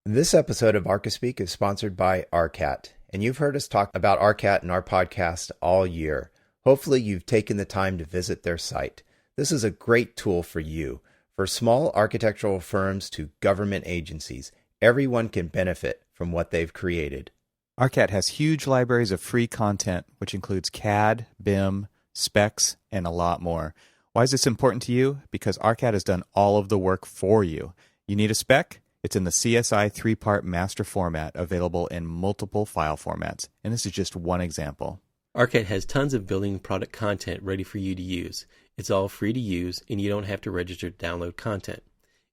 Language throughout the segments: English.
This episode of Archispeak is sponsored by Arcat, and you've heard us talk about Arcat in our podcast all year. Hopefully you've taken the time to visit their site. This is a great tool for you. For small architectural firms to government agencies, everyone can benefit from what they've created. Arcat has huge libraries of free content, which includes CAD, BIM, specs, and a lot more. Why is this important to you? Because Arcat has done all of the work for you. You need a spec? It's in the CSI 3-part master format, available in multiple file formats. And this is just one example. Arcat has tons of building product content ready for you to use. It's all free to use, and you don't have to register to download content.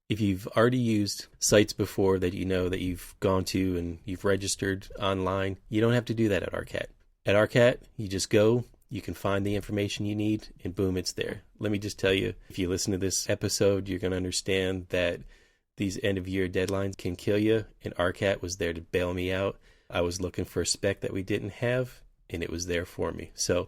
If you've already used sites before that you know that you've gone to and you've registered online, you don't have to do that at Arcat. At Arcat, you just go, you can find the information you need, and boom, it's there. Let me just tell you, if you listen to this episode, you're going to understand that these end-of-year deadlines can kill you, and Arcat was there to bail me out. I was looking for a spec that we didn't have, and it was there for me. So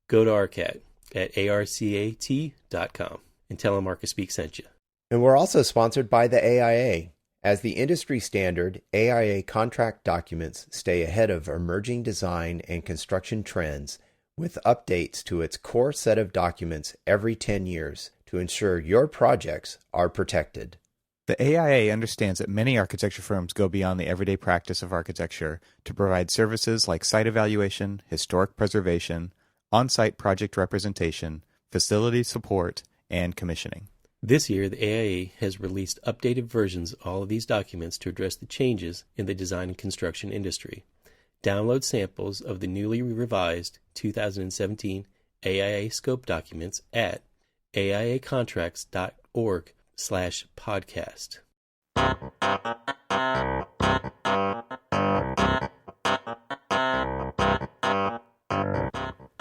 go to Arcat at arcat.com and tell them Archispeak sent you. And we're also sponsored by the AIA. As the industry standard, AIA contract documents stay ahead of emerging design and construction trends with updates to its core set of documents every 10 years to ensure your projects are protected. The AIA understands that many architecture firms go beyond the everyday practice of architecture to provide services like site evaluation, historic preservation, on-site project representation, facility support, and commissioning. This year, the AIA has released updated versions of all of these documents to address the changes in the design and construction industry. Download samples of the newly revised 2017 AIA scope documents at aiacontracts.org/podcast.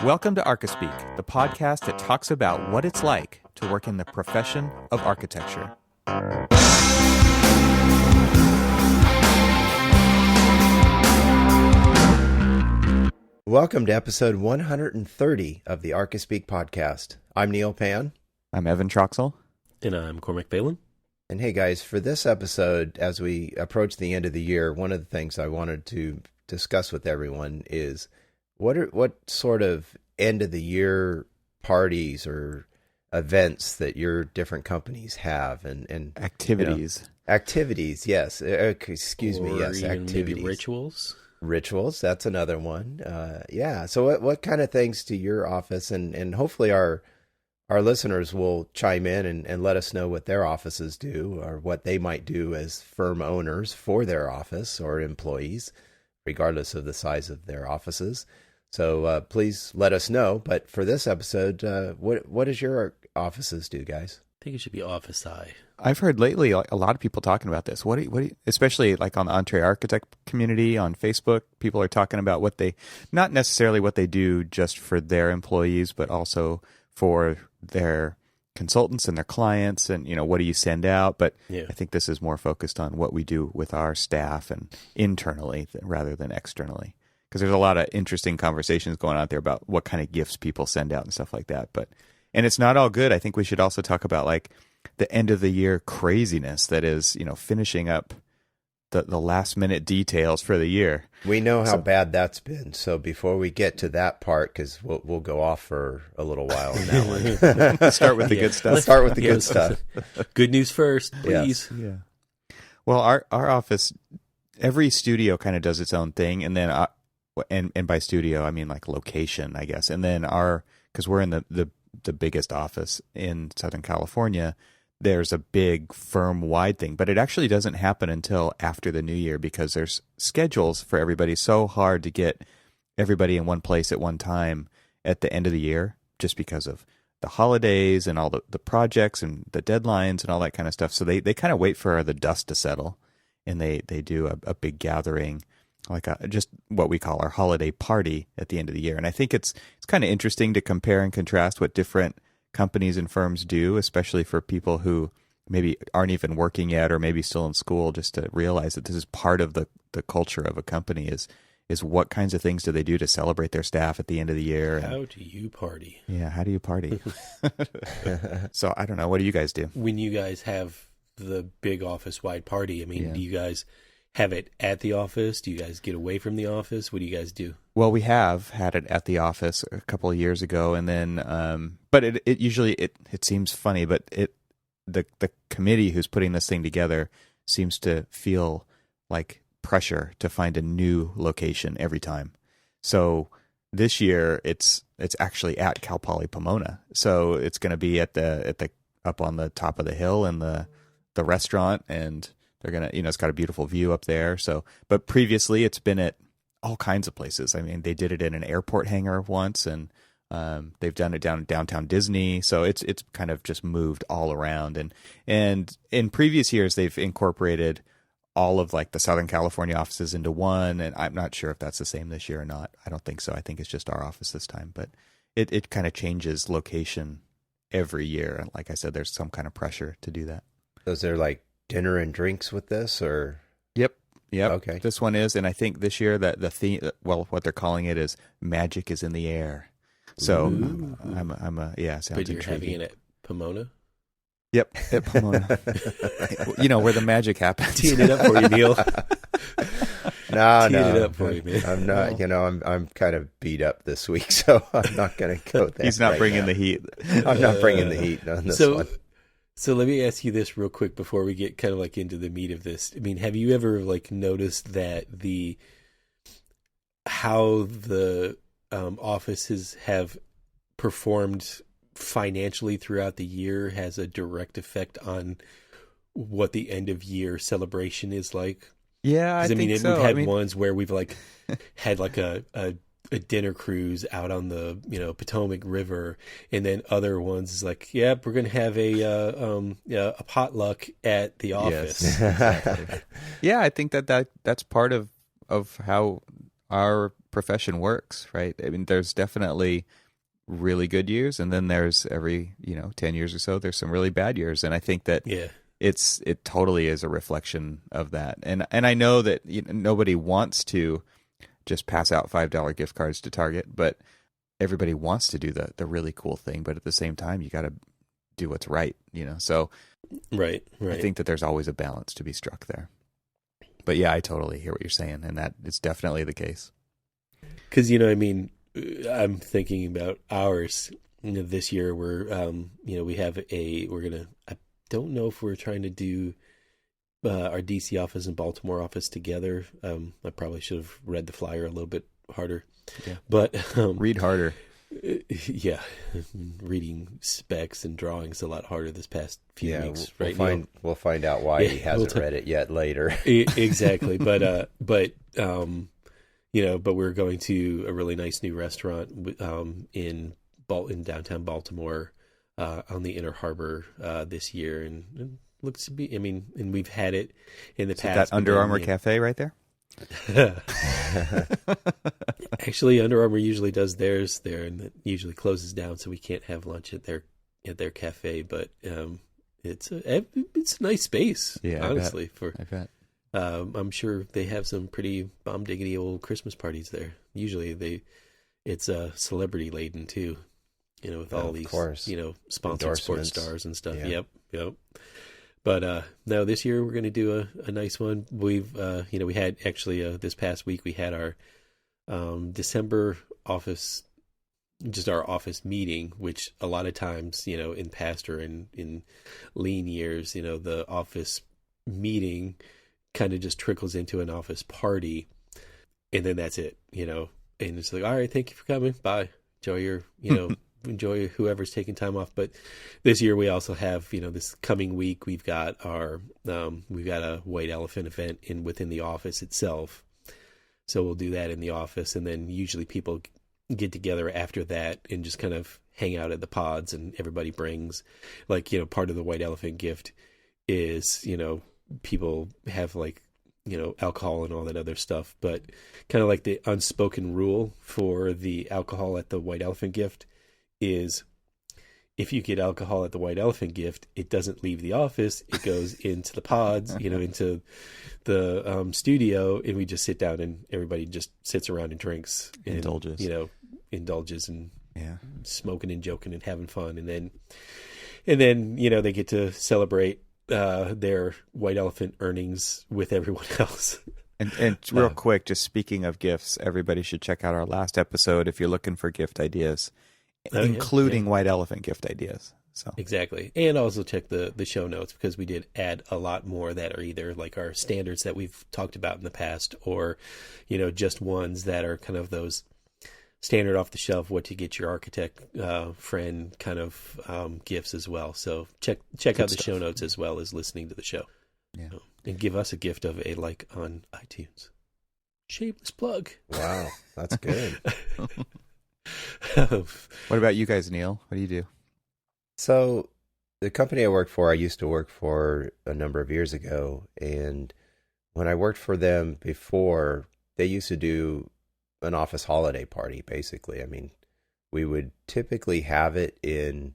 Welcome to Archispeak, the podcast that talks about what it's like to work in the profession of architecture. Welcome to episode 130 of the Archispeak podcast. I'm Neil Pan. I'm Evan Troxel. And I'm Cormac Phelan. And hey guys, for this episode, as we approach the end of the year, one of the things I wanted to discuss with everyone is what sort of end of the year parties or events that your different companies have and activities. Activities, yes. Excuse me, yes, activities. Maybe rituals. Rituals, that's another one. Yeah. So what kind of things to your office, and hopefully our listeners will chime in and let us know what their offices do or what they might do as firm owners for their office or employees, regardless of the size of their offices. So please let us know. But for this episode, what does your offices do, guys? I think it should be Office I. I've heard lately a lot of people talking about this. What do you, especially like on the Entree Architect community on Facebook, people are talking about what they, not necessarily what they do just for their employees, but also for their consultants and their clients, and what do you send out? But yeah. I think this is more focused on what we do with our staff and internally rather than externally. Because there's a lot of interesting conversations going on there about what kind of gifts people send out and stuff like that. And it's not all good. I think we should also talk about like the end of the year craziness that is, finishing up the last minute details for the year. We know how bad that's been. So before we get to that part, because we'll go off for a little while on that one. Let's start with the good stuff. Let's start with the good stuff. Good news first, please. Yes. Yeah. Well, our office, every studio kind of does its own thing, and then and by studio I mean like location, I guess. And then because we're in the biggest office in Southern California, there's a big firm-wide thing, but it actually doesn't happen until after the new year because there's schedules for everybody. So hard to get everybody in one place at one time at the end of the year just because of the holidays and all the projects and the deadlines and all that kind of stuff. So they kind of wait for the dust to settle, and they do a big gathering, like just what we call our holiday party at the end of the year. And I think it's kind of interesting to compare and contrast what different companies and firms do, especially for people who maybe aren't even working yet or maybe still in school, just to realize that this is part of the culture of a company is what kinds of things do they do to celebrate their staff at the end of the year. How do you party? Yeah, how do you party? So I don't know. What do you guys do? When you guys have the big office-wide party, I mean, do you guys have it at the office? Do you guys get away from the office? What do you guys do? Well, we have had it at the office a couple of years ago, and then, but it usually it seems funny, but the committee who's putting this thing together seems to feel like pressure to find a new location every time. So this year it's actually at Cal Poly Pomona, so it's going to be at the up on the top of the hill in the restaurant, and they're gonna, it's got a beautiful view up there. So, but previously it's been at all kinds of places. I mean, they did it in an airport hangar once, and they've done it down in downtown Disney. So it's kind of just moved all around. And in previous years, they've incorporated all of like the Southern California offices into one. And I'm not sure if that's the same this year or not. I don't think so. I think it's just our office this time. But it kind of changes location every year. And like I said, there's some kind of pressure to do that. So is there like dinner and drinks with this, or? Yep. Okay. This one is, and I think this year that the theme, well, what they're calling it is "Magic is in the Air." So I'm a sounds But you're intriguing. having it at Pomona? Yep, at Pomona. Where the magic happens. Teeing it up for you, Neil. No, Teeing it up for you, man. I'm not. I'm kind of beat up this week, so I'm not going to go there. He's not right bringing now. the heat. I'm not bringing the heat on this one. So let me ask you this real quick before we get kind of like into the meat of this. I mean, have you ever like noticed that how the offices have performed financially throughout the year has a direct effect on what the end of year celebration is like? Yeah, I think so. We've had ones where we've like had like a dinner cruise out on the Potomac River, and then other ones is like, yep, we're gonna have a potluck at the office. Yes, exactly. Yeah, I think that's part of how our profession works, right? I mean, there's definitely really good years, and then there's every 10 years or so there's some really bad years, and I think that it totally is a reflection of that. And I know that nobody wants to just pass out $5 gift cards to Target, but everybody wants to do the really cool thing. But at the same time, you got to do what's right, So right. I think that there's always a balance to be struck there. But yeah, I totally hear what you're saying, and that is definitely the case. Because I'm thinking about ours. This year we're I don't know if we're trying to do our DC office and Baltimore office together. I probably should have read the flyer a little bit harder. Yeah. But read harder. Yeah, reading specs and drawings a lot harder this past few weeks. We'll find out why he hasn't read it yet later. Exactly, but we're going to a really nice new restaurant in downtown Baltimore on the Inner Harbor this year, and looks to be. I mean, and we've had it in the past. That Under Armour cafe right there. Actually, Under Armour usually does theirs there, and it usually closes down, so we can't have lunch at their cafe. But it's a nice space. Yeah, honestly, I bet. I'm sure they have some pretty bomb diggity old Christmas parties there. Usually it's celebrity laden too, with all these, sponsored sports stars and stuff. Yeah. Yep. But no, this year we're going to do a nice one. We've, we had actually this past week we had our December office, just our office meeting, which a lot of times, in past or in lean years, the office meeting kind of just trickles into an office party, and then that's it, and it's like, all right, thank you for coming. Bye. Enjoy your, enjoy whoever's taking time off. But this year we also have, this coming week, we've got a white elephant event within the office itself. So we'll do that in the office. And then usually people get together after that and just kind of hang out at the pods, and everybody brings part of the white elephant gift is, people have alcohol and all that other stuff, but kind of like the unspoken rule for the alcohol at the white elephant gift is if you get alcohol at the white elephant gift, it doesn't leave the office. It goes into the pods, into the studio, and we just sit down and everybody just sits around and drinks and indulges and smoking and joking and having fun. And then, they get to celebrate their white elephant earnings with everyone else. And real quick, just speaking of gifts, everybody should check out our last episode if you're looking for gift ideas, including white elephant gift ideas. So exactly. And also check the show notes, because we did add a lot more that are either like our standards that we've talked about in the past, or, just ones that are kind of those standard off the shelf, what to get your architect friend kind of gifts as well. So check out the show notes as well as listening to the show. Yeah. And give us a gift of a like on iTunes. Shameless plug. Wow, that's good. What about you guys, Neil? What do you do? So the company I work for, I used to work for a number of years ago. And when I worked for them before, they used to do an office holiday party, basically. I mean, we would typically have it in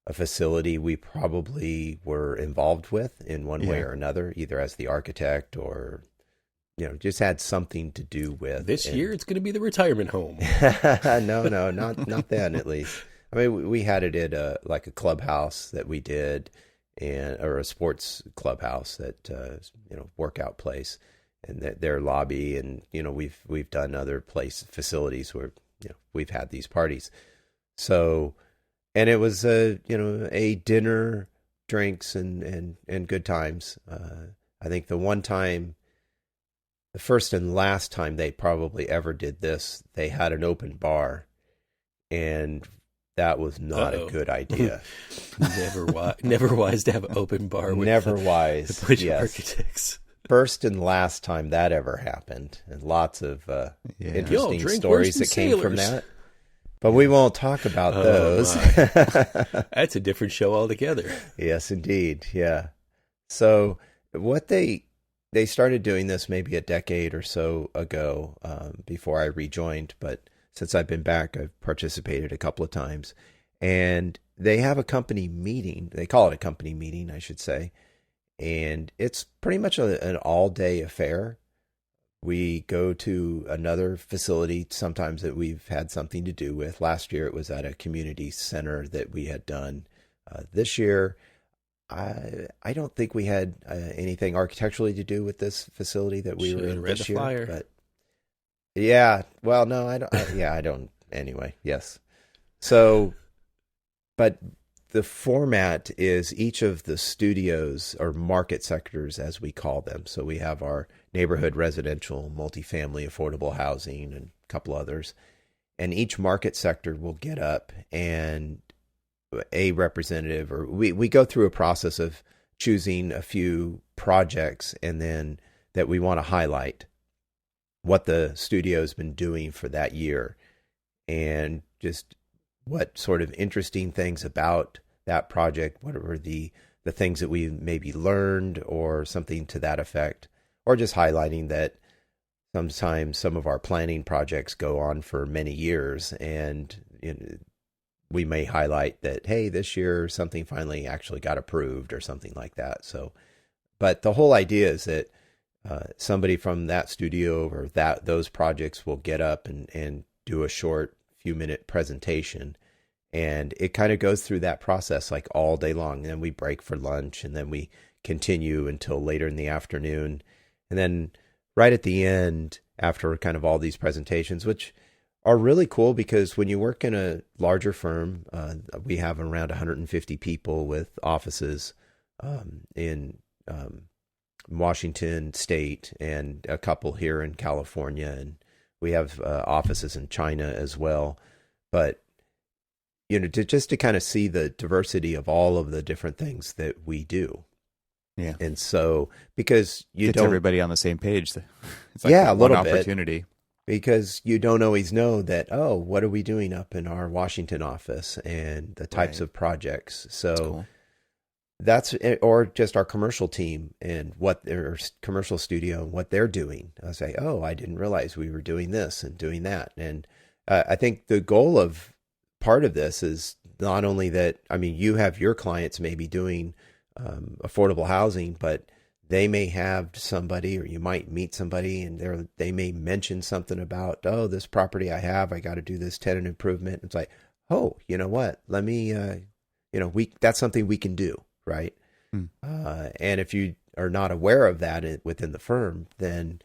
a facility we probably were involved with in one way or another, either as the architect or, just had something to do with. This year, it's going to be the retirement home. No, not then, at least. I mean, we had it at a clubhouse that we did, or a sports clubhouse that workout place, and their lobby, and we've done other facilities where we've had these parties. So, and it was a dinner, drinks, and good times. I think the first and last time they probably ever did this, they had an open bar, and that was not a good idea. Never wise to have an open bar with never wise. a bunch of architects. First and last time that ever happened, and lots of interesting stories that came from that. But we won't talk about those. That's a different show altogether. Yes, indeed. Yeah. So what they started doing this maybe a decade or so ago, before I rejoined, but since I've been back, I've participated a couple of times. And they have a company meeting. They call it a company meeting, I should say. And it's pretty much an all-day affair. We go to another facility sometimes that we've had something to do with. Last year, it was at a community center that we had done. This year, I don't think we had anything architecturally to do with this facility that we were in this year. Flyer. But yeah, well, no, I don't. I don't. Anyway, yes. So, but the format is each of the studios or market sectors, as we call them. So we have our neighborhood residential, multifamily, affordable housing, and a couple others. And each market sector will get up, and a representative, or we go through a process of choosing a few projects, and then that we want to highlight what the studio's been doing for that year, and just what sort of interesting things about that project, what were the things that we maybe learned or something to that effect, or just highlighting that sometimes some of our planning projects go on for many years, and we may highlight that, hey, this year something finally actually got approved or something like that. So, but the whole idea is that somebody from that studio or those projects will get up and do a short few-minute presentation, and it kind of goes through that process like all day long. And then we break for lunch, and then we continue until later in the afternoon, and then right at the end, after kind of all these presentations, which are really cool because when you work in a larger firm, we have around 150 people with offices in Washington State and a couple here in California, and we have offices in China as well. But just to kind of see the diversity of all of the different things that we do. Yeah. And so, because gets everybody on the same page. It's like a little opportunity. Because you don't always know that, oh, what are we doing up in our Washington office and the types of projects. So that's or just our commercial team and what their commercial studio and what they're doing. I say, oh, I didn't realize we were doing this and doing that. And I think the goal of part of this is not only that, I mean, you have your clients maybe doing affordable housing, but they may have somebody, or you might meet somebody, and they may mention something about, oh, this property I got to do this tenant improvement. It's like, oh, you know what? Let me, that's something we can do, right? Hmm. And if you are not aware of that within the firm, then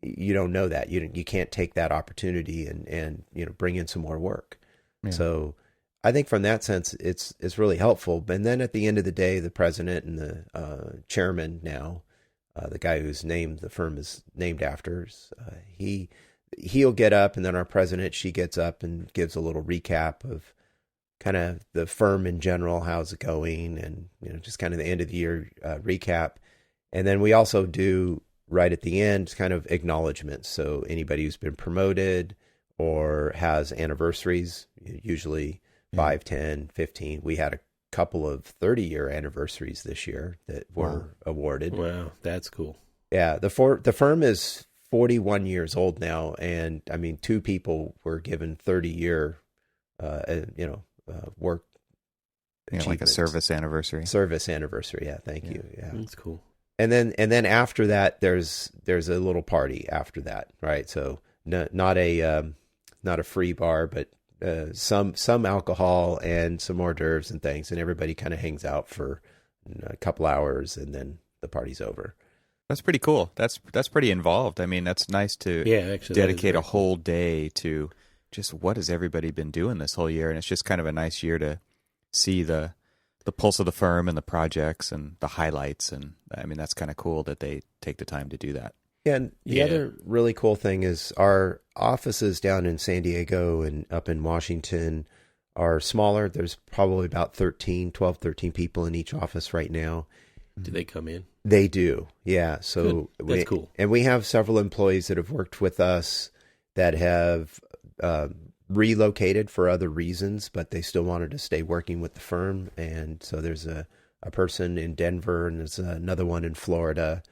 you don't know that. You can't take that opportunity and bring in some more work. Yeah. So I think from that sense, it's really helpful. And then at the end of the day, the president and the chairman now, the guy whose name the firm is named after, he'll get up, and then our president, she gets up and gives a little recap of kind of the firm in general, how's it going, and just kind of the end of the year recap. And then we also do right at the end kind of acknowledgments. So anybody who's been promoted or has anniversaries, usually 5, 10, 15. We had a couple of 30-year anniversaries this year that were awarded. Wow, that's cool. Yeah, the firm is 41 years old now, and I mean, 2 people were given 30-year, work. Like a service anniversary. Service anniversary. Yeah, thank you. Yeah, that's cool. And then after that, there's a little party after that, right? So not a free bar, but some alcohol and some hors d'oeuvres and things, and everybody kind of hangs out for a couple hours, and then the party's over. That's pretty cool. That's pretty involved. I mean, that's nice to dedicate a whole day to just what has everybody been doing this whole year, and it's just kind of a nice year to see the pulse of the firm and the projects and the highlights, and I mean, that's kind of cool that they take the time to do that. Yeah, and the other really cool thing is our offices down in San Diego and up in Washington are smaller. There's probably about 12, 13 people in each office right now. Do they come in? They do, yeah. So that's cool. And we have several employees that have worked with us that have relocated for other reasons, but they still wanted to stay working with the firm. And so there's a person in Denver, and there's another one in Florida.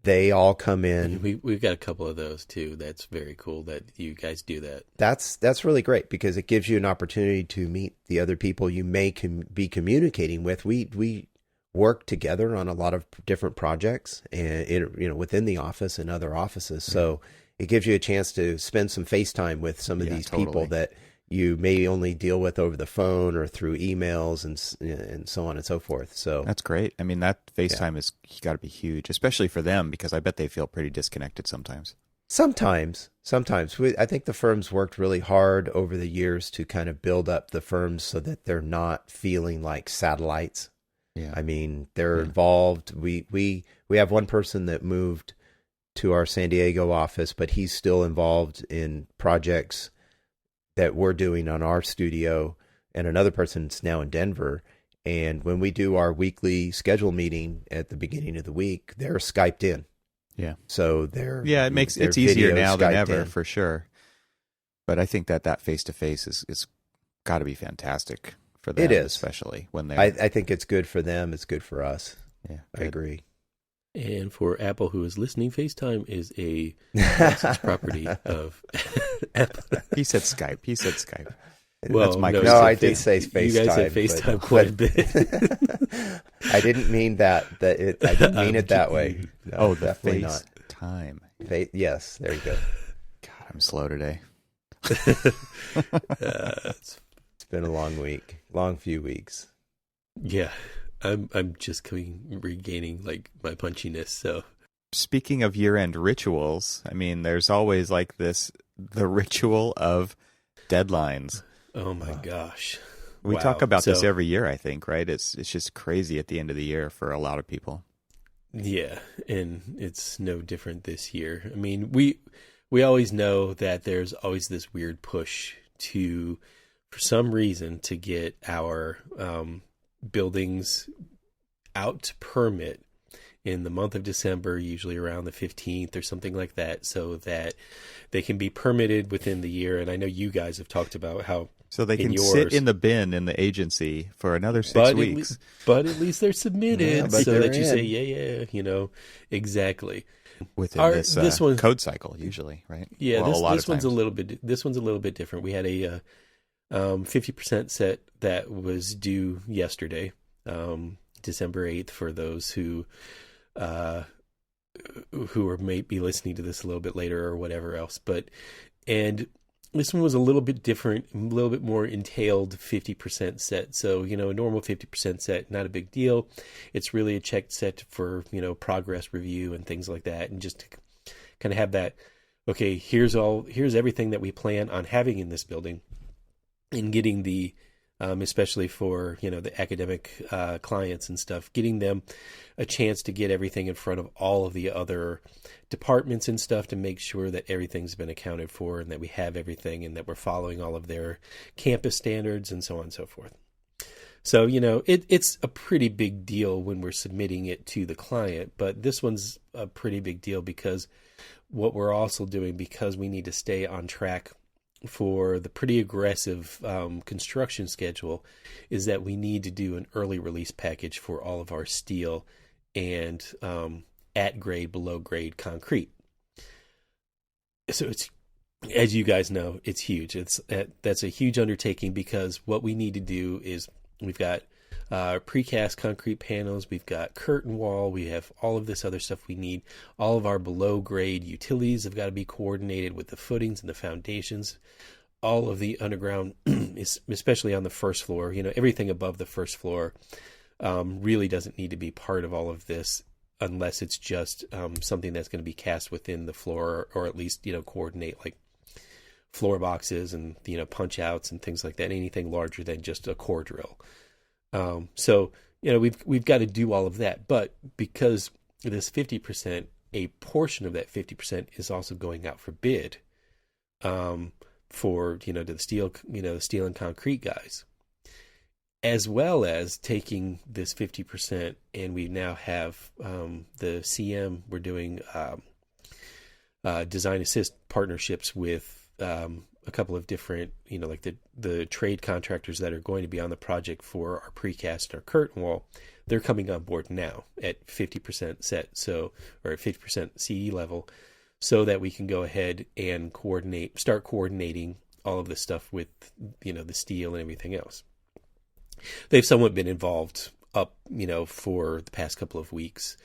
They all come in. We've got a couple of those too. That's very cool that you guys do that. That's really great because it gives you an opportunity to meet the other people you may be communicating with. We work together on a lot of different projects, and within the office and other offices. So it gives you a chance to spend some FaceTime with some of these people that you may only deal with over the phone or through emails and so on and so forth. So that's great. I mean, that FaceTime is got to be huge, especially for them, because I bet they feel pretty disconnected sometimes. Sometimes. I think the firm's worked really hard over the years to kind of build up the firms so that they're not feeling like satellites. Yeah. I mean, they're involved. We have one person that moved to our San Diego office, but he's still involved in projects that we're doing on our studio, and another person's now in Denver. And when we do our weekly schedule meeting at the beginning of the week, they're Skyped in. Yeah. So it's easier now than ever, for sure. But I think that face-to-face is got to be fantastic for them. It is. Especially when they're... I think it's good for them. It's good for us. Yeah. I agree. And for Apple, who is listening, FaceTime is a licensed property of Apple. He said Skype. Well, that's my I did say FaceTime. You guys said FaceTime quite a bit. I didn't mean that. I didn't mean it that way. No, the definitely not. Time. Yes, there you go. God, I'm slow today. It's been a long few weeks. Yeah. I'm just regaining like my punchiness. So, speaking of year-end rituals, I mean, there's always like the ritual of deadlines. Oh my gosh, we talk about this every year. I think, right? It's just crazy at the end of the year for a lot of people. Yeah, and it's no different this year. I mean, we always know that there's always this weird push for some reason, to get our buildings out to permit in the month of December, usually around the 15th or something like that, so that they can be permitted within the year. And I know you guys have talked about how so they can sit in the bin in the agency for another 6 weeks. But at least they're submitted, so that you say, exactly. Within this code cycle, usually, right? Yeah, this one's a little bit different. We had a 50% set that was due yesterday, December 8th, for those who may be listening to this a little bit later or whatever else. And This one was a little bit different, a little bit more entailed 50% set. So, a normal 50% set, not a big deal. It's really a checked set for, progress review and things like that. And just to kind of have that, okay, here's everything that we plan on having in this building, and getting the, especially for, the academic clients and stuff, getting them a chance to get everything in front of all of the other departments and stuff to make sure that everything's been accounted for and that we have everything and that we're following all of their campus standards and so on and so forth. So, it's a pretty big deal when we're submitting it to the client, but this one's a pretty big deal because what we're also doing, because we need to stay on track for the pretty aggressive construction schedule, is that we need to do an early release package for all of our steel and at grade, below grade concrete. So it's, as you guys know, it's huge. That's a huge undertaking, because what we need to do is we've got precast concrete panels, we've got curtain wall, we have all of this other stuff we need. All of our below grade utilities have got to be coordinated with the footings and the foundations. All of the underground, especially on the first floor, everything above the first floor really doesn't need to be part of all of this, unless it's just something that's going to be cast within the floor, or at least, coordinate like floor boxes and, punch outs and things like that, anything larger than just a core drill. So, we've got to do all of that, but because this 50%, a portion of that 50% is also going out for bid, for, to the steel, the steel and concrete guys, as well as taking this 50%. And we now have, the CM, we're doing, design assist partnerships with, a couple of different, like the trade contractors that are going to be on the project for our precast and our curtain wall. They're coming on board now at 50% set, so, or at 50% CE level, so that we can go ahead and start coordinating all of this stuff with, the steel and everything else. They've somewhat been involved up, for the past couple of weeks,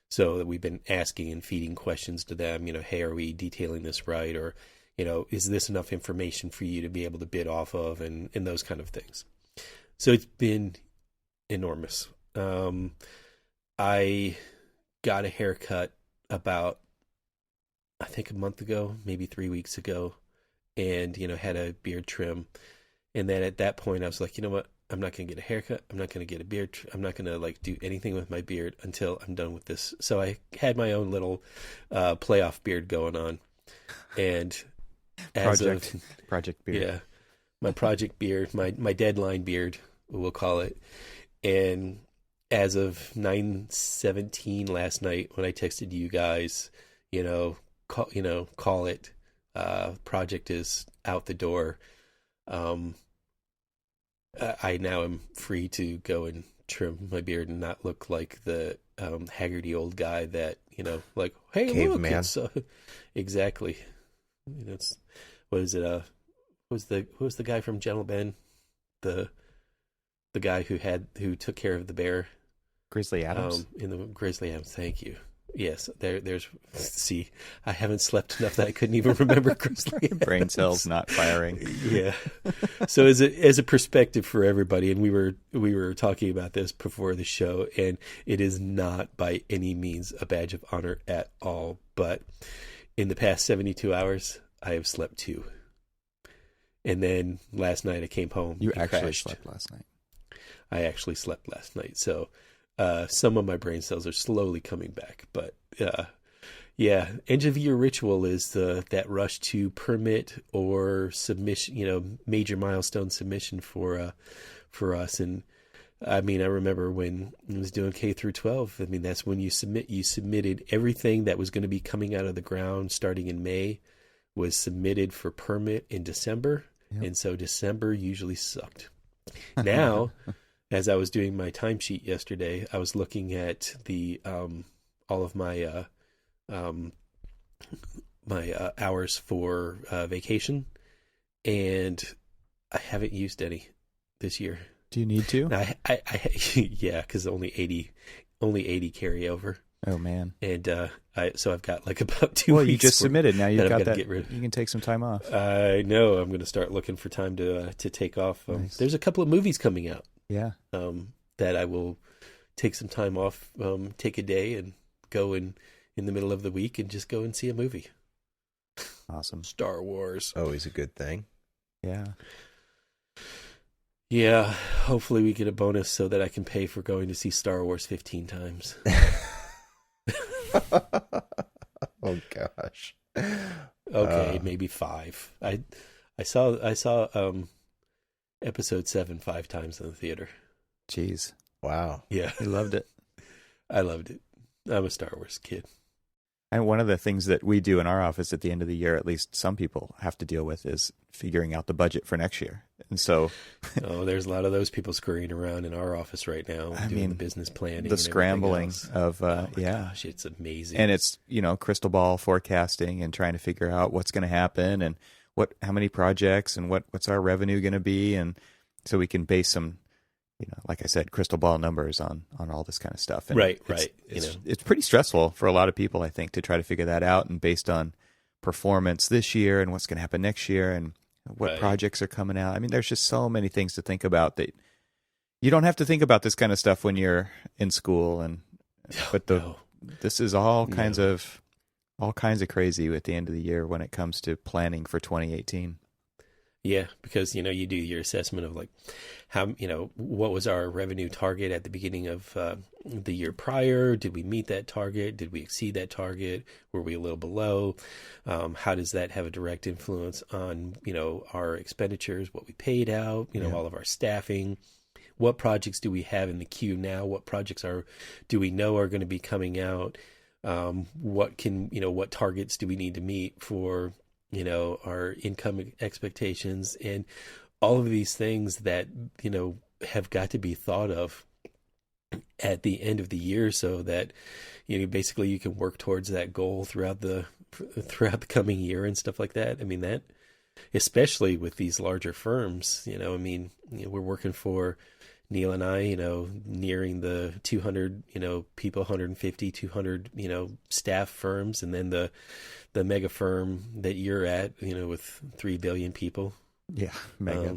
so that we've been asking and feeding questions to them, hey, are we detailing this right? Or, is this enough information for you to be able to bid off of, and those kind of things. So it's been enormous. I got a haircut about, I think, a month ago, maybe 3 weeks ago, and, had a beard trim. And then at that point I was like, you know what? I'm not going to get a haircut. I'm not going to get a beard. I'm not going to do anything with my beard until I'm done with this. So I had my own little playoff beard going on. And project beard. Yeah, my project beard, my deadline beard, we'll call it. And as of 9:17 last night, when I texted you guys, call it, project is out the door. I now am free to go and trim my beard and not look like the haggardy old guy that, like, hey, caveman. Look, exactly. It's, what is it? Who's the guy from Gentlemen? The guy who took care of the bear, Grizzly Adams. In the Grizzly Adams. Thank you. Yes, there's. See, I haven't slept enough that I couldn't even remember Grizzly Adams. Brain cells not firing. Yeah. So as a perspective for everybody, and we were talking about this before the show, and it is not by any means a badge of honor at all. But in the past 72 hours, I have slept 2. And then last night I came home. You actually crashed. slept last night. I actually slept last night. So some of my brain cells are slowly coming back. But yeah, end of year ritual is that rush to permit or submission, major milestone submission for us. And I mean, I remember when I was doing K through 12. I mean, that's when you submitted everything that was going to be coming out of the ground starting in May was submitted for permit in December. Yep. And so December usually sucked. Now, as I was doing my timesheet yesterday, I was looking at the all of my hours for vacation, and I haven't used any this year. Do you need to? I yeah, because only 80 carryover. Oh man. And so I've got like about 2 Well, weeks. you just submitted. Now you've got that. Get rid of. You can take some time off. I know. I'm going to start looking for time to take off. Nice. There's a couple of movies coming out. Yeah. That I will take some time off, take a day and go in the middle of the week and just go and see a movie. Awesome. Star Wars. Always a good thing. Yeah. Yeah. Hopefully we get a bonus so that I can pay for going to see Star Wars 15 times. Oh gosh. Okay, maybe 5. I saw episode 7 5 times in the theater. Jeez. Wow. Yeah. You loved it. I loved it. I'm a Star Wars kid. And one of the things that we do in our office at the end of the year, at least some people have to deal with, is figuring out the budget for next year. And so, there's a lot of those people scurrying around in our office right now, doing the business planning, the scrambling of, gosh, it's amazing. And it's, crystal ball forecasting and trying to figure out what's going to happen and how many projects and what's our revenue going to be. And so we can base some, like I said, crystal ball numbers on all this kind of stuff. And right. It's pretty stressful for a lot of people, I think, to try to figure that out, and based on performance this year and what's going to happen next year and what projects are coming out. I mean, there's just so many things to think about that you don't have to think about this kind of stuff when you're in school. This is all kinds of crazy at the end of the year when it comes to planning for 2018. Yeah, because, you do your assessment of like how, what was our revenue target at the beginning of the year prior? Did we meet that target? Did we exceed that target? Were we a little below? How does that have a direct influence on, our expenditures, what we paid out, all of our staffing? What projects do we have in the queue now? What projects do we know are going to be coming out? What targets do we need to meet for our income expectations, and all of these things that, have got to be thought of at the end of the year so that, basically you can work towards that goal throughout the coming year and stuff like that. I mean, that, especially with these larger firms, we're working for Neil and I, nearing the 200, people, 150, 200, staff firms, and then the mega firm that you're at, with 3 billion people. Yeah, mega.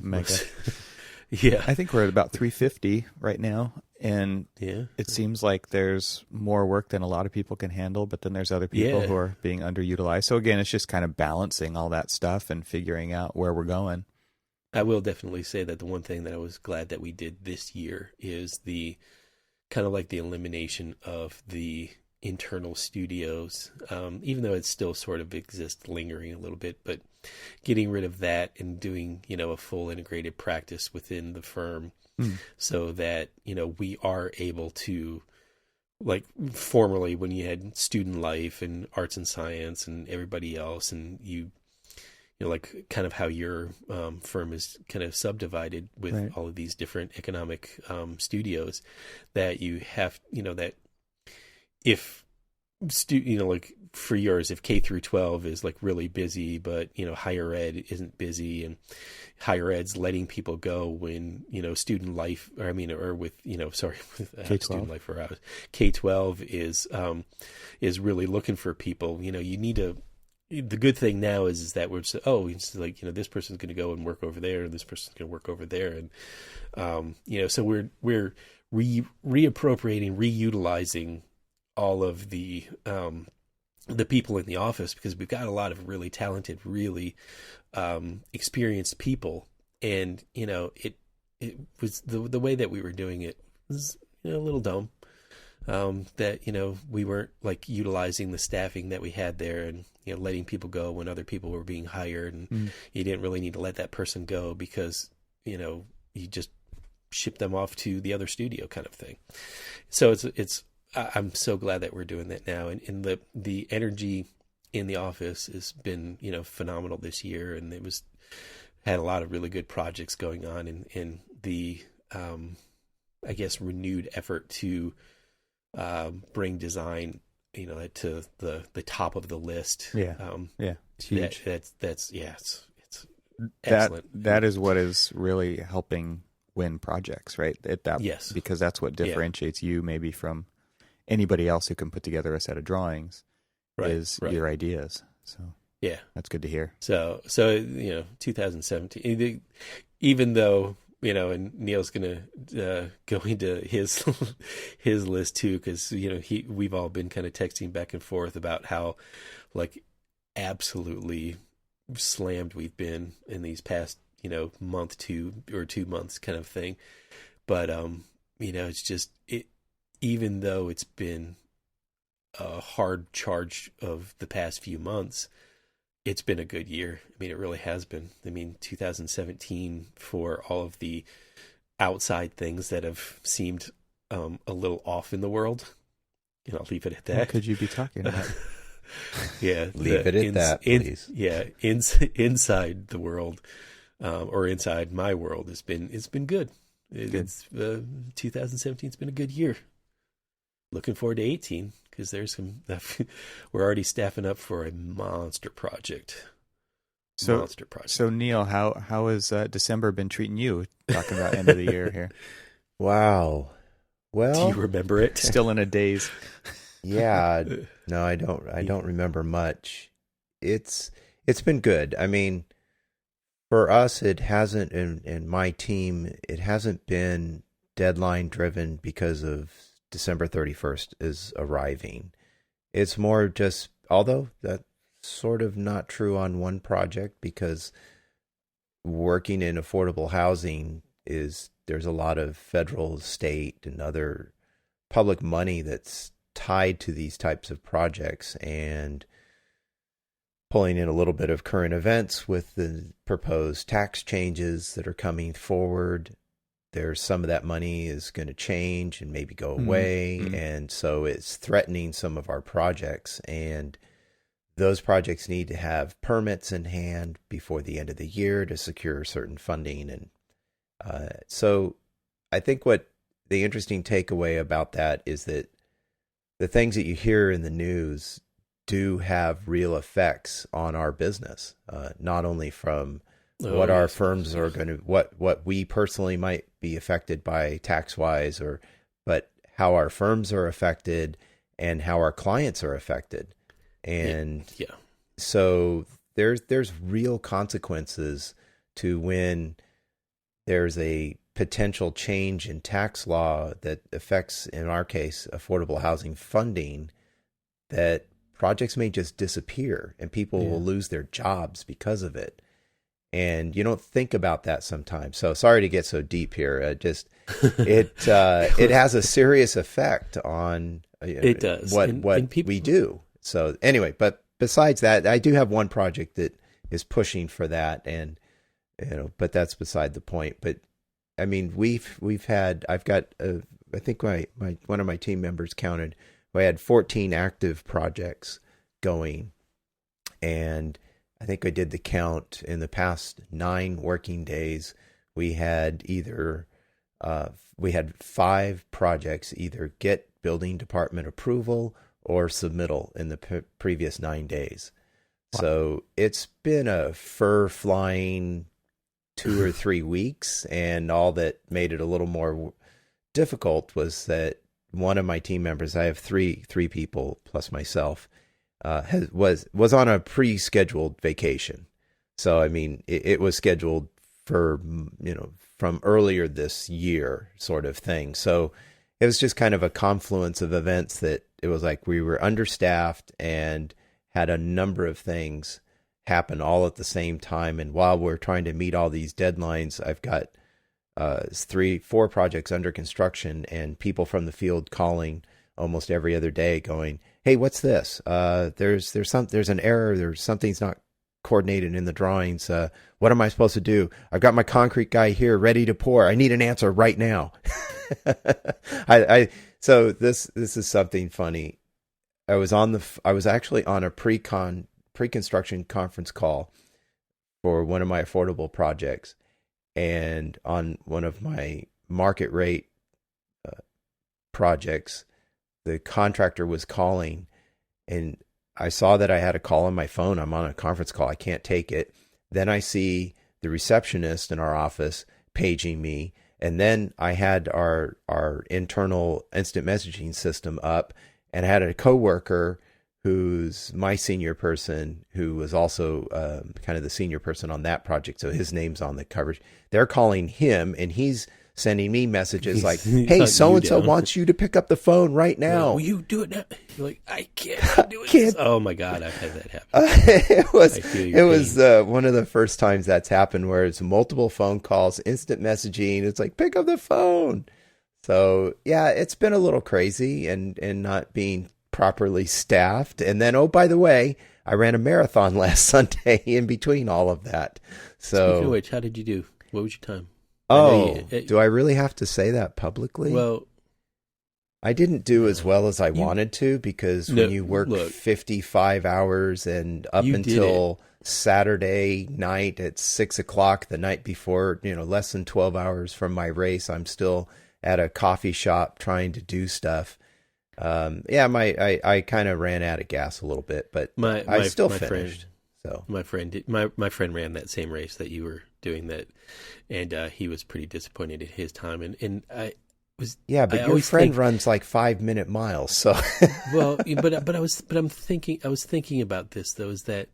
Yeah. I think we're at about 350 right now, and it seems like there's more work than a lot of people can handle, but then there's other people who are being underutilized. So again, it's just kind of balancing all that stuff and figuring out where we're going. I will definitely say that the one thing that I was glad that we did this year is the kind of like the elimination of the internal studios, even though it still sort of exists lingering a little bit, but getting rid of that and doing, a full integrated practice within the firm so that, we are able to, like formerly when you had student life and arts and science and everybody else, and like kind of how your firm is kind of subdivided with all of these different economic studios, that you have, that if like for yours, if K through 12 is like really busy, but higher ed isn't busy, and higher ed's letting people go when student life, with student life for hours, K-12 is really looking for people. You need to. The good thing now is that we're just, it's like, this person's going to go and work over there, and this person's going to work over there. And, so we're reappropriating, reutilizing all of the people in the office, because we've got a lot of really talented, really experienced people. And, it was the way that we were doing it was a little dumb. That, we weren't like utilizing the staffing that we had there, and, letting people go when other people were being hired, and you didn't really need to let that person go because, you just ship them off to the other studio kind of thing. So I'm so glad that we're doing that now. And the energy in the office has been, phenomenal this year. And had a lot of really good projects going on, and the, I guess, renewed effort to, bring design, to the top of the list. It's huge. It's excellent. That is what is really helping win projects, right? Yes. Because that's what differentiates you maybe from anybody else who can put together a set of drawings is your ideas. So yeah, that's good to hear. So 2017, even though, and Neil's going to go into his his list too, because, we've all been kind of texting back and forth about how like absolutely slammed we've been in these past, month, 2 months kind of thing. But, it's just, even though it's been a hard charge of the past few months, it's been a good year. I mean, it really has been. I mean, 2017, for all of the outside things that have seemed a little off in the world, I'll leave it at that. What could you be talking about? Yeah. Leave it at that, please. Inside the world, or inside my world, it's been good. It's 2017's been a good year. Looking forward to 18, because there's we're already staffing up for a monster project. So Neil, how has December been treating you? Talking about end of the year here. Wow. Well, do you remember it? Still in a daze. Yeah. No, I don't remember much. It's been good. I mean, for us, it hasn't, in my team, it hasn't been deadline driven because of December 31st is arriving. It's more just, although that's sort of not true on one project, because working in affordable housing there's a lot of federal, state, and other public money that's tied to these types of projects, and pulling in a little bit of current events with the proposed tax changes that are coming forward. There's some of that money is going to change and maybe go away. Mm-hmm. And so it's threatening some of our projects, and those projects need to have permits in hand before the end of the year to secure certain funding. And so I think what the interesting takeaway about that is that the things that you hear in the news do have real effects on our business, not only from what our firms are going to, what we personally might be affected by tax wise, but how our firms are affected and how our clients are affected. And so there's real consequences to when there's a potential change in tax law that affects, in our case, affordable housing funding, that projects may just disappear and people will lose their jobs because of it. And you don't think about that sometimes. So sorry to get so deep here. It has a serious effect on it does. what people, we do. So anyway, but besides that, I do have one project that is pushing for that, and but that's beside the point. But I mean, I've got I think my one of my team members counted, we had 14 active projects going, and I think I did the count in the past 9 working days. We had we had 5 projects either get building department approval or submittal in the previous 9 days. Wow. So it's been a fur flying 2 or 3 weeks, and all that made it a little more difficult was that one of my team members, I have three people plus myself, was on a pre-scheduled vacation. So I mean, it was scheduled for from earlier this year, sort of thing. So it was just kind of a confluence of events that it was like we were understaffed and had a number of things happen all at the same time. And while we're trying to meet all these deadlines, I've got 3-4 projects under construction, and people from the field calling almost every other day going, "Hey, what's this? There's an error. There's something's not coordinated in the drawings. What am I supposed to do? I've got my concrete guy here ready to pour. I need an answer right now." So this is something funny. I was actually on a pre-construction conference call for one of my affordable projects, and on one of my market rate projects, the contractor was calling, and I saw that I had a call on my phone. I'm on a conference call. I can't take it. Then I see the receptionist in our office paging me, And then I had our internal instant messaging system up, and I had a coworker who's my senior person, who was also kind of the senior person on that project. So his name's on the coverage. They're calling him, and he's sending me messages like, "Hey, so and so wants you to pick up the phone right now. Will you do it now?" You're like, "I can't do it." Oh my God, I've had that happen. It was one of the first times that's happened, where it's multiple phone calls, instant messaging. It's like, pick up the phone. So yeah, it's been a little crazy and not being properly staffed. And then, oh, by the way, I ran a marathon last Sunday in between all of that. So speaking of which, how did you do? What was your time? Oh, do I really have to say that publicly? Well, I didn't do as well as I wanted to, because when you work 55 hours and up until Saturday night at 6:00 the night before, less than 12 hours from my race, I'm still at a coffee shop trying to do stuff. I kind of ran out of gas a little bit, but I still finished. My friend ran that same race that you were doing that, and he was pretty disappointed in his time. And I was but your friend runs like 5-minute miles, so well, but I was thinking about this though, is that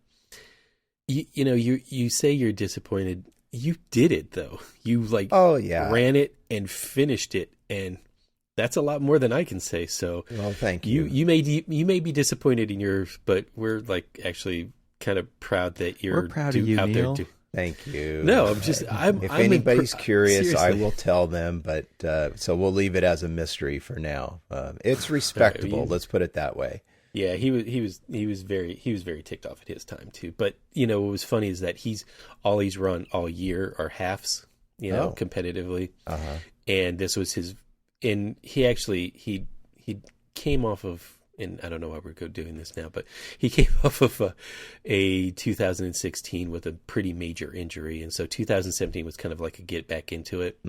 you say you're disappointed. You did it though. You ran it and finished it, and that's a lot more than I can say. So, well, thank you. You may be disappointed in yours, but we're actually kind of proud that you're proud of you, out Neil. there. Thank you. No, if anybody's curious, seriously. I will tell them, but so we'll leave it as a mystery for now. It's respectable. Let's put it that way. Yeah, he was very ticked off at his time too. But what was funny is that he's run all year are halves, competitively. And this was his, and he came off of, and I don't know why we're doing this now, but he came off of a 2016 with a pretty major injury, and so 2017 was kind of like a get back into it.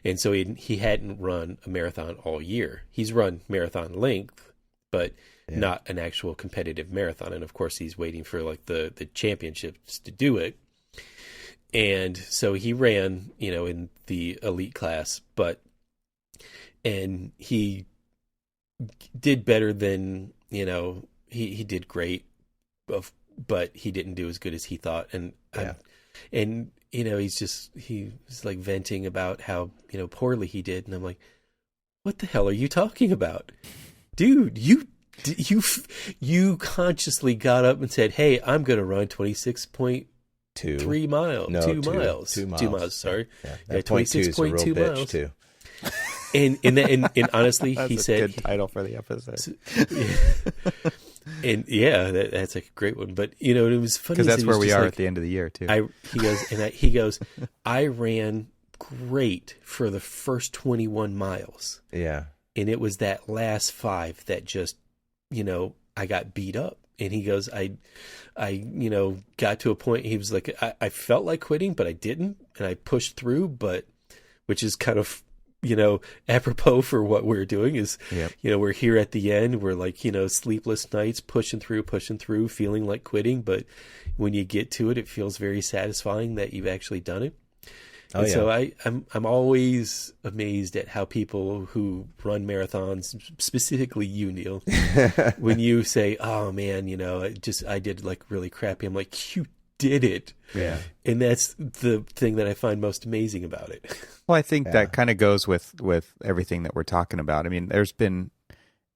And so he hadn't run a marathon all year. He's run marathon length, but not an actual competitive marathon. And of course, he's waiting for the championships to do it. And so he ran, in the elite class, and he did better than, he did great, but he didn't do as good as he thought. And he was like venting about how, poorly he did. And I'm like, what the hell are you talking about? Dude, you consciously got up and said, "Hey, I'm going to run 26.3 miles. No, 2 miles. 2 miles. 2 miles, sorry. Yeah, 26.2 miles. Too. And honestly, that's he said, a good title for the episode. And that's a great one. But it was funny because that's where we are at the end of the year too. He goes, I ran great for the first 21 miles. Yeah, and it was that last 5 that just, I got beat up. And he goes, I got to a point. He was like, I felt like quitting, but I didn't, and I pushed through. Which is kind of, apropos for what we're doing is, we're here at the end. We're like, sleepless nights, pushing through, feeling like quitting. But when you get to it, it feels very satisfying that you've actually done it. So I'm always amazed at how people who run marathons, specifically you, Neil, when you say, "Oh man, I did like really crappy." I'm like, you did it. Yeah. And that's the thing that I find most amazing about it. Well, I think that kind of goes with everything that we're talking about. I mean, there's been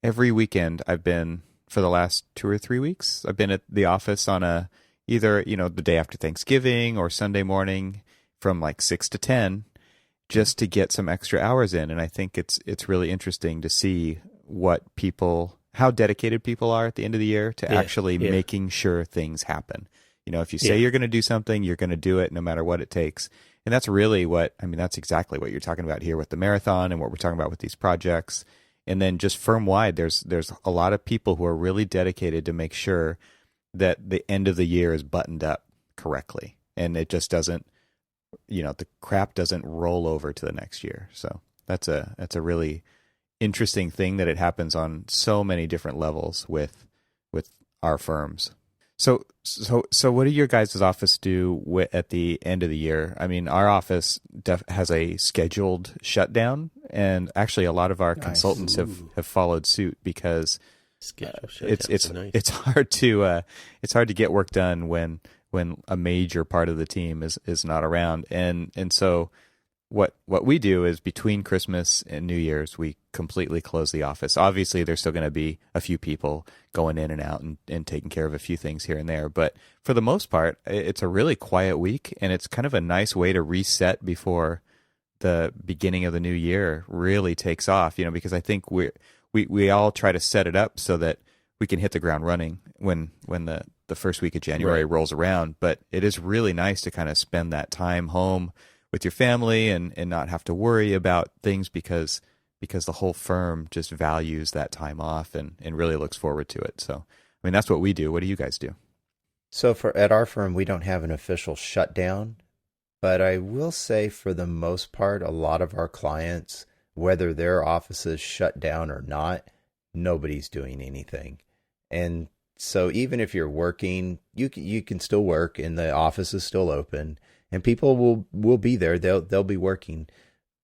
every weekend I've been for the last 2 or 3 weeks. I've been at the office on either the day after Thanksgiving or Sunday morning from like 6 to 10 just to get some extra hours in. And I think it's really interesting to see how dedicated people are at the end of the year to actually making sure things happen. If you say you're going to do something, you're going to do it no matter what it takes. And that's really that's exactly what you're talking about here with the marathon and what we're talking about with these projects. And then just firm-wide, there's a lot of people who are really dedicated to make sure that the end of the year is buttoned up correctly. And it just doesn't, the crap doesn't roll over to the next year. So that's a really interesting thing that it happens on so many different levels with our firms. So what do your guys' office do at the end of the year? I mean, our office has a scheduled shutdown, and actually a lot of our consultants have followed suit because it's hard to get work done when a major part of the team is not around, and so what we do is between Christmas and New Year's, we completely close the office. Obviously, there's still going to be a few people going in and out and taking care of a few things here and there. But for the most part, it's a really quiet week, and it's kind of a nice way to reset before the beginning of the new year really takes off, because I think we all try to set it up so that we can hit the ground running when the first week of January rolls around. But it is really nice to kind of spend that time home with your family and not have to worry about things because the whole firm just values that time off and really looks forward to it. So, I mean, that's what we do. What do you guys do? So at our firm, we don't have an official shutdown, but I will say for the most part, a lot of our clients, whether their offices shut down or not, nobody's doing anything. And so even if you're working, you can still work and the office is still open. And people will be there. They'll be working.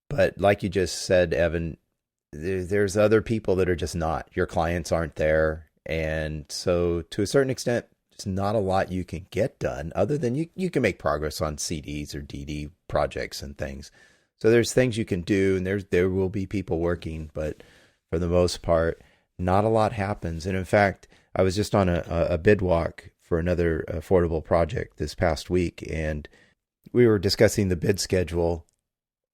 But like you just said, Evan, there's other people that are just not. Your clients aren't there. And so to a certain extent, there's not a lot you can get done other than you can make progress on CDs or DD projects and things. So there's things you can do, and there will be people working. But for the most part, not a lot happens. And in fact, I was just on a bid walk for another affordable project this past week, and we were discussing the bid schedule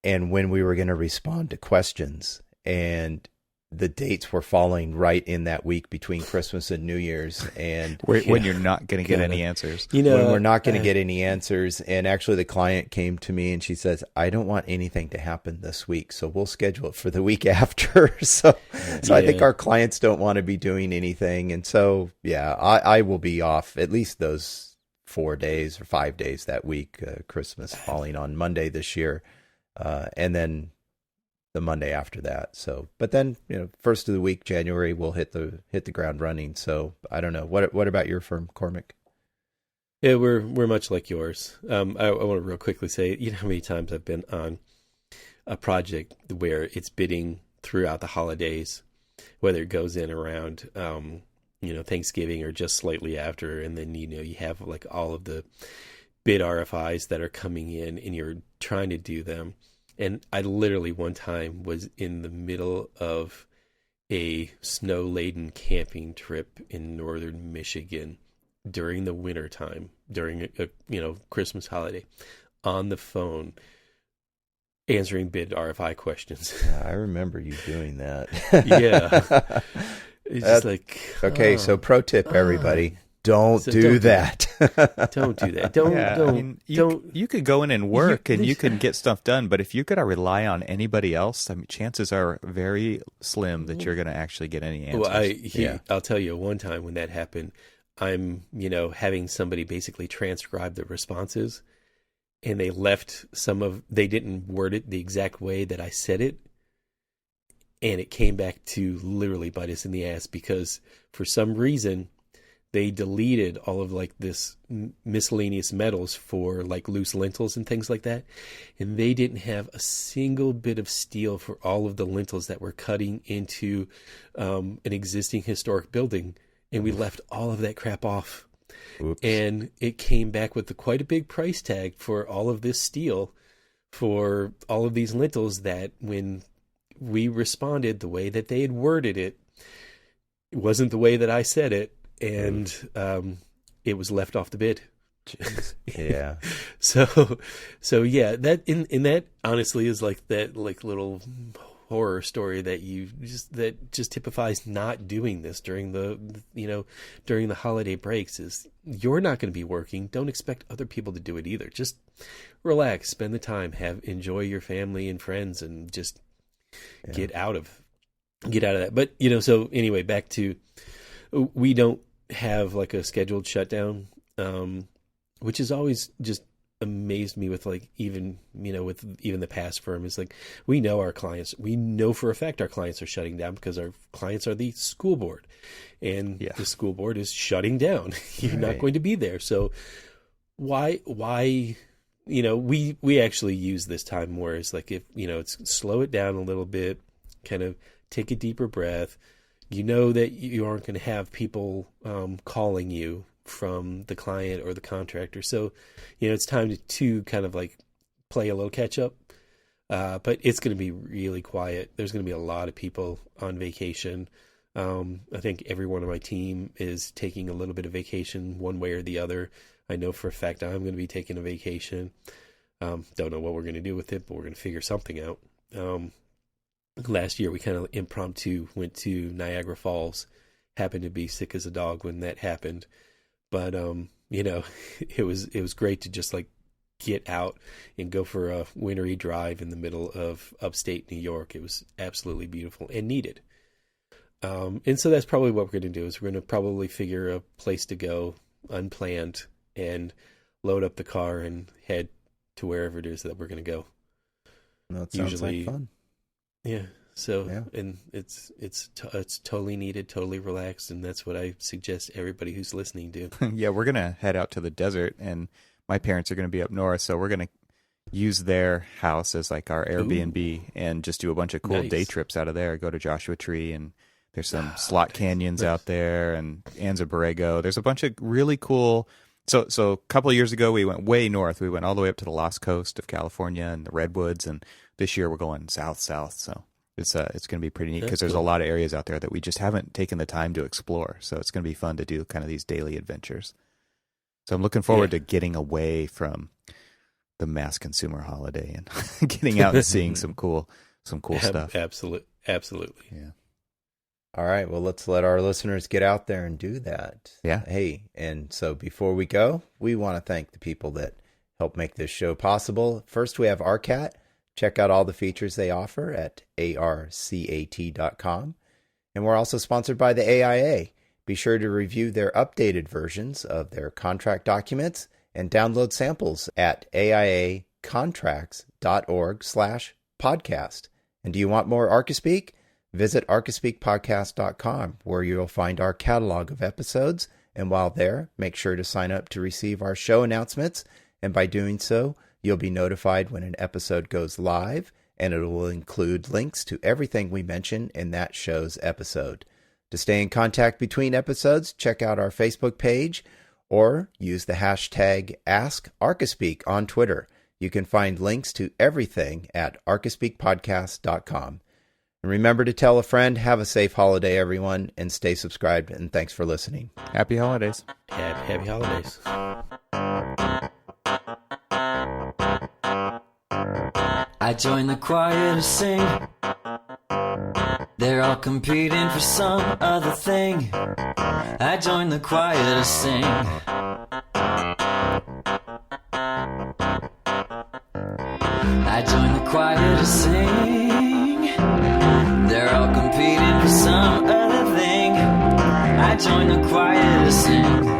and when we were going to respond to questions, and the dates were falling right in that week between Christmas and New Year's. And when you're not going to get any answers, when we're not going to get any answers. And actually the client came to me and she says, I don't want anything to happen this week, so we'll schedule it for the week after. So I think our clients don't want to be doing anything. And so, I will be off at least those 4 days or 5 days that week, Christmas falling on Monday this year, and then the Monday after that. So, but then, first of the week, January, we'll hit the ground running. So I don't know. What about your firm, Cormac? Yeah, we're much like yours. I want to real quickly say, how many times I've been on a project where it's bidding throughout the holidays, whether it goes in around, Thanksgiving or just slightly after. And then, you have like all of the bid RFIs that are coming in and you're trying to do them. And I literally one time was in the middle of a snow-laden camping trip in northern Michigan during the winter time, during a Christmas holiday, on the phone answering bid RFI questions. I remember you doing that. Yeah. It's just like, okay, so pro tip, everybody. Don't do that. Don't do that. You could go in and work and you can get stuff done, but if you're going to rely on anybody else, I mean, chances are very slim that you're going to actually get any answers. Well, I'll tell you, one time when that happened, I'm, having somebody basically transcribe the responses, and they didn't word it the exact way that I said it. And it came back to literally bite us in the ass because for some reason they deleted all of like this miscellaneous metals for like loose lintels and things like that. And they didn't have a single bit of steel for all of the lintels that were cutting into an existing historic building. And we left all of that crap off. Oops. And it came back with quite a big price tag for all of this steel for all of these lintels that when we responded the way that they had worded it, it wasn't the way that I said it. And it was left off the bid. Yeah. So yeah, that in that honestly is like that like little horror story that just typifies not doing this during the holiday breaks. Is you're not going to be working. Don't expect other people to do it either. Just relax, spend the time, enjoy your family and friends, and just get out of that. But so anyway, back to, we don't have like a scheduled shutdown, which is always just amazed me with like even the past firm is like, we know our clients, we know for a fact our clients are shutting down because our clients are the school board, and the school board is shutting down. You're not going to be there. So why, we actually use this more where it's like, if, it's slow it down a little bit, kind of take a deeper breath. That you aren't going to have people calling you from the client or the contractor. So, it's time to kind of like play a little catch up. But it's going to be really quiet. There's going to be a lot of people on vacation. I think everyone on my team is taking a little bit of vacation one way or the other. I know for a fact I'm going to be taking a vacation. Don't know what we're going to do with it, but we're going to figure something out. Last year we kind of impromptu went to Niagara Falls. Happened to be sick as a dog when that happened. But, it was great to just like get out and go for a wintry drive in the middle of upstate New York. It was absolutely beautiful and needed. And so that's probably what we're going to do is we're going to probably figure a place to go unplanned and load up the car and head to wherever it is that we're going to go. That sounds like fun. Yeah. So, and it's totally needed, totally relaxed. And that's what I suggest everybody who's listening do. Yeah. We're going to head out to the desert, and my parents are going to be up north. So we're going to use their house as like our Airbnb and just do a bunch of cool day trips out of there. Go to Joshua Tree, and there's some slot canyons out there, and Anza Borrego. There's a bunch of really cool. So a couple of years ago, we went way north. We went all the way up to the Lost Coast of California and the Redwoods. And this year we're going south. So it's going to be pretty neat because there's a lot of areas out there that we just haven't taken the time to explore. So it's going to be fun to do kind of these daily adventures. So I'm looking forward to getting away from the mass consumer holiday and getting out and seeing some cool stuff. Absolutely. Yeah. All right. Well, let's let our listeners get out there and do that. Yeah. Hey, and so before we go, we want to thank the people that help make this show possible. First, we have Arcat. Check out all the features they offer at arcat.com. And we're also sponsored by the AIA. Be sure to review their updated versions of their contract documents and download samples at aiacontracts.org/podcast. And do you want more Archispeak? Visit archispeakpodcast.com, where you'll find our catalog of episodes. And while there, make sure to sign up to receive our show announcements. And by doing so, you'll be notified when an episode goes live, and it will include links to everything we mention in that show's episode. To stay in contact between episodes, check out our Facebook page or use the hashtag AskArchispeak on Twitter. You can find links to everything at archispeakpodcast.com. And remember to tell a friend. Have a safe holiday, everyone, and stay subscribed. And thanks for listening. Happy holidays. Happy holidays. I joined the choir to sing. They're all competing for some other thing. I joined the choir to sing. I joined the choir to sing. They're all competing for some other thing. I joined the choir to sing.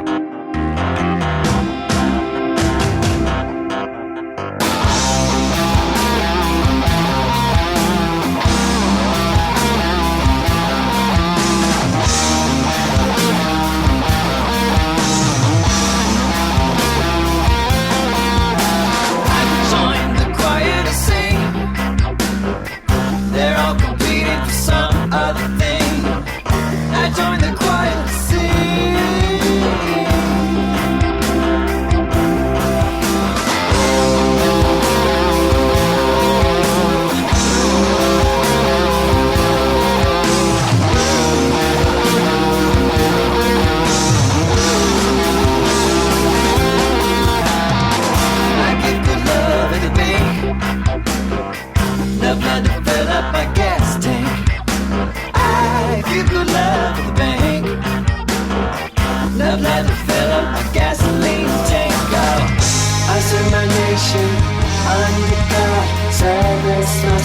I serve my nation under God, service my